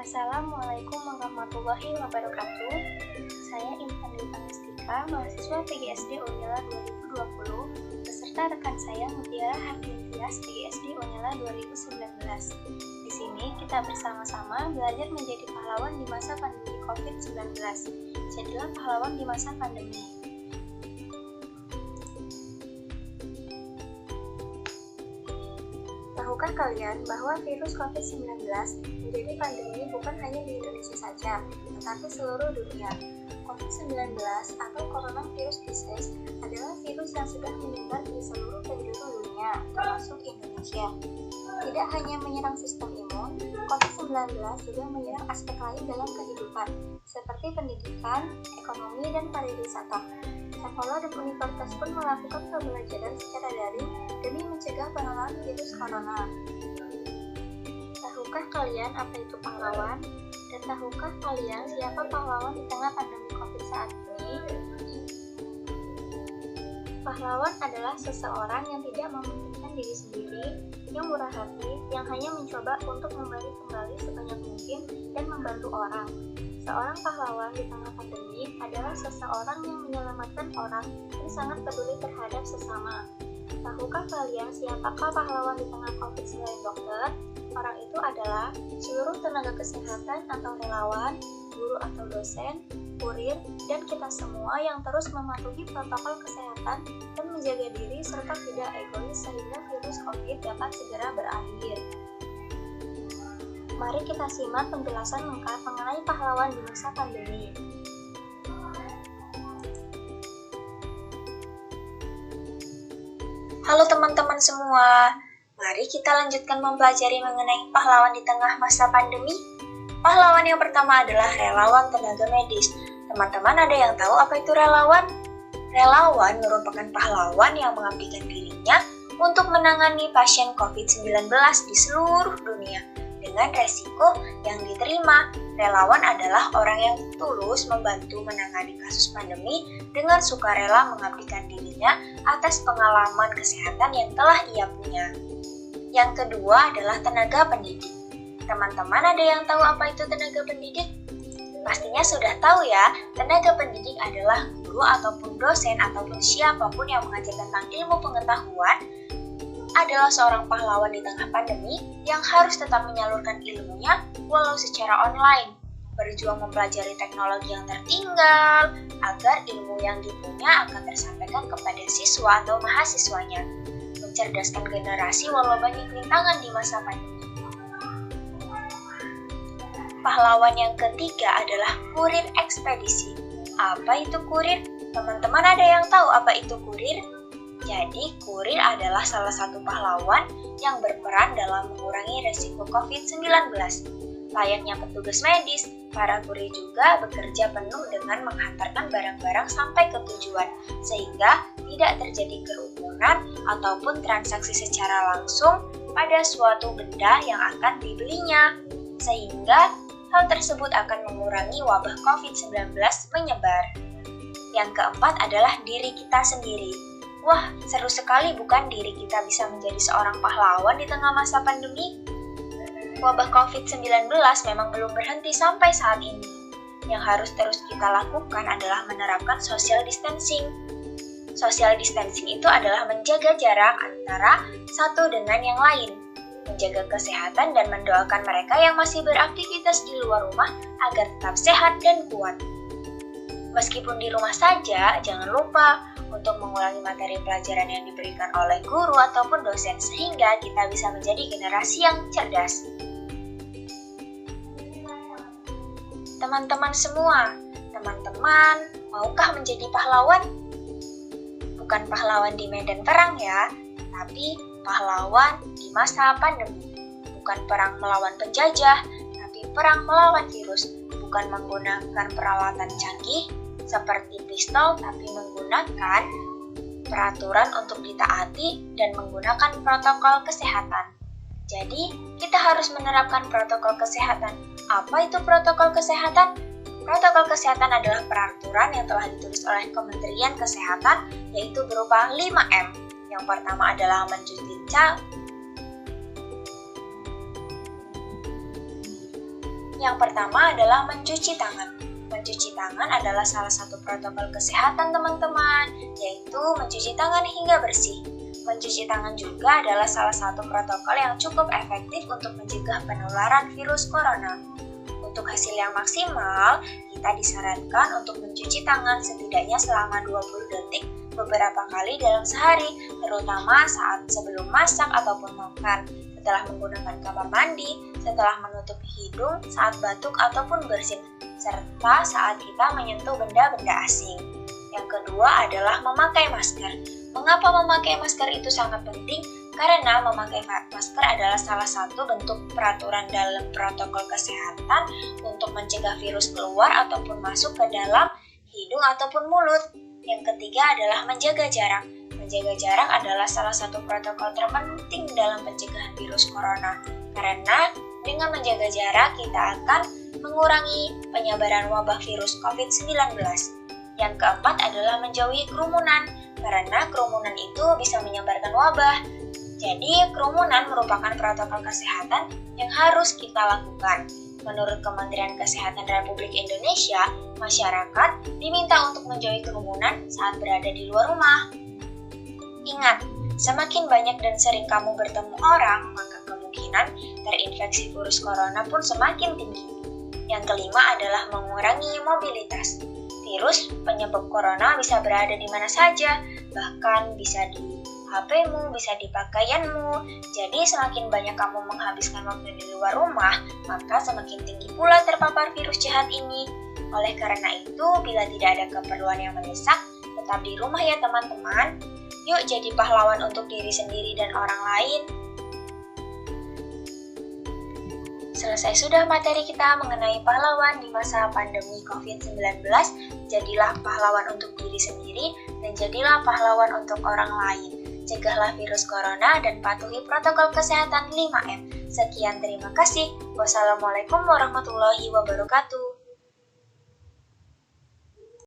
Assalamualaikum warahmatullahi wabarakatuh. Saya Intan Dwi Mustika, mahasiswa PGSD Unyala 2020, beserta rekan saya Mutiara Hardintias PGSD Unyala 2019. Di sini kita bersama-sama belajar menjadi pahlawan di masa pandemi COVID-19. Jadilah pahlawan di masa pandemi. Tahukah kalian bahwa virus COVID-19 menjadi pandemi bukan hanya di Indonesia saja, tetapi seluruh dunia? COVID-19 atau coronavirus disease adalah virus yang sudah menyebar di seluruh penjuru dunia, termasuk Indonesia. Tidak hanya menyerang sistem imun, COVID-19 juga menyerang aspek lain dalam kehidupan, seperti pendidikan, ekonomi, dan pariwisata. Sekolah dan universitas pun melakukan pembelajaran secara daring demi mencegah penularan virus corona. Tahukah kalian apa itu pahlawan? Dan tahukah kalian siapa pahlawan di tengah pandemi COVID saat ini? Pahlawan adalah seseorang yang tidak mementingkan diri sendiri, yang murah hati, yang hanya mencoba untuk memberi kembali sebanyak mungkin dan membantu orang. Seorang pahlawan di tengah pandemi adalah seseorang yang menyelamatkan orang dan sangat peduli terhadap sesama. Tahukah kalian siapakah pahlawan di tengah COVID selain dokter? Orang itu adalah seluruh tenaga kesehatan atau relawan, guru atau dosen, kurir, dan kita semua yang terus mematuhi protokol kesehatan dan menjaga diri serta tidak egois sehingga virus COVID dapat segera berakhir. Mari kita simak penjelasan lengkap mengenai pahlawan di masa pandemi. Halo teman-teman semua, mari kita lanjutkan mempelajari mengenai pahlawan di tengah masa pandemi. Pahlawan yang pertama adalah relawan tenaga medis. Teman-teman ada yang tahu apa itu relawan? Relawan merupakan pahlawan yang mengabdikan dirinya untuk menangani pasien COVID-19 di seluruh dunia. Dengan resiko yang diterima, relawan adalah orang yang tulus membantu menangani kasus pandemi dengan sukarela mengabdikan dirinya atas pengalaman kesehatan yang telah ia punya. Yang kedua adalah tenaga pendidik. Teman-teman ada yang tahu apa itu tenaga pendidik? Pastinya sudah tahu ya, tenaga pendidik adalah guru ataupun dosen ataupun siapapun yang mengajar tentang ilmu pengetahuan adalah seorang pahlawan di tengah pandemi yang harus tetap menyalurkan ilmunya walau secara online, berjuang mempelajari teknologi yang tertinggal agar ilmu yang dipunya akan tersampaikan kepada siswa atau mahasiswanya, mencerdaskan generasi walau banyak rintangan di masa pandemi. Pahlawan yang ketiga adalah kurir ekspedisi. Apa itu kurir? Teman-teman ada yang tahu apa itu kurir? Jadi, kurir adalah salah satu pahlawan yang berperan dalam mengurangi resiko COVID-19. Layaknya petugas medis, para kurir juga bekerja penuh dengan menghantarkan barang-barang sampai ke tujuan, sehingga tidak terjadi kerumunan ataupun transaksi secara langsung pada suatu benda yang akan dibelinya, sehingga hal tersebut akan mengurangi wabah COVID-19 menyebar. Yang keempat adalah diri kita sendiri. Wah, seru sekali bukan diri kita bisa menjadi seorang pahlawan di tengah masa pandemi? Wabah COVID-19 memang belum berhenti sampai saat ini. Yang harus terus kita lakukan adalah menerapkan social distancing. Social distancing itu adalah menjaga jarak antara satu dengan yang lain, menjaga kesehatan dan mendoakan mereka yang masih beraktivitas di luar rumah agar tetap sehat dan kuat. Meskipun di rumah saja, jangan lupa untuk mengulangi materi pelajaran yang diberikan oleh guru ataupun dosen sehingga kita bisa menjadi generasi yang cerdas. Teman-teman semua, teman-teman maukah menjadi pahlawan? Bukan pahlawan di medan perang ya, tapi pahlawan di masa pandemi. Bukan perang melawan penjajah, tapi perang melawan virus. Bukan menggunakan peralatan canggih seperti pistol, tapi menggunakan peraturan untuk ditaati dan menggunakan protokol kesehatan. Jadi, kita harus menerapkan protokol kesehatan. Apa itu protokol kesehatan? Protokol kesehatan adalah peraturan yang telah ditulis oleh Kementerian Kesehatan, yaitu berupa 5M. Yang pertama adalah mencuci Yang pertama adalah mencuci tangan. Mencuci tangan adalah salah satu protokol kesehatan teman-teman, yaitu mencuci tangan hingga bersih. Mencuci tangan juga adalah salah satu protokol yang cukup efektif untuk mencegah penularan virus corona. Untuk hasil yang maksimal, kita disarankan untuk mencuci tangan setidaknya selama 20 detik beberapa kali dalam sehari, terutama saat sebelum masak ataupun makan, setelah menggunakan kamar mandi, setelah menutup hidung, saat batuk ataupun bersin, serta saat kita menyentuh benda-benda asing. Yang kedua adalah memakai masker. Mengapa memakai masker itu sangat penting? Karena memakai masker adalah salah satu bentuk peraturan dalam protokol kesehatan untuk mencegah virus keluar ataupun masuk ke dalam hidung ataupun mulut. Yang ketiga adalah menjaga jarak. Menjaga jarak adalah salah satu protokol terpenting dalam pencegahan virus corona. Karena dengan menjaga jarak kita akan mengurangi penyebaran wabah virus COVID-19. Yang keempat adalah menjauhi kerumunan. Karena kerumunan itu bisa menyebarkan wabah. Jadi, kerumunan merupakan protokol kesehatan yang harus kita lakukan. Menurut Kementerian Kesehatan Republik Indonesia, masyarakat diminta untuk menjauhi kerumunan saat berada di luar rumah. Ingat, semakin banyak dan sering kamu bertemu orang, maka kemungkinan terinfeksi virus corona pun semakin tinggi. Yang kelima adalah mengurangi mobilitas. Virus penyebab corona bisa berada di mana saja, bahkan bisa di HP-mu, bisa di pakaianmu. Jadi semakin banyak kamu menghabiskan waktu di luar rumah, maka semakin tinggi pula terpapar virus jahat ini. Oleh karena itu, bila tidak ada keperluan yang mendesak, tetap di rumah ya teman-teman. Yuk jadi pahlawan untuk diri sendiri dan orang lain. Selesai sudah materi kita mengenai pahlawan di masa pandemi COVID-19. Jadilah pahlawan untuk diri sendiri dan jadilah pahlawan untuk orang lain. Cegahlah virus corona dan patuhi protokol kesehatan 5M. Sekian, terima kasih. Wassalamualaikum warahmatullahi wabarakatuh.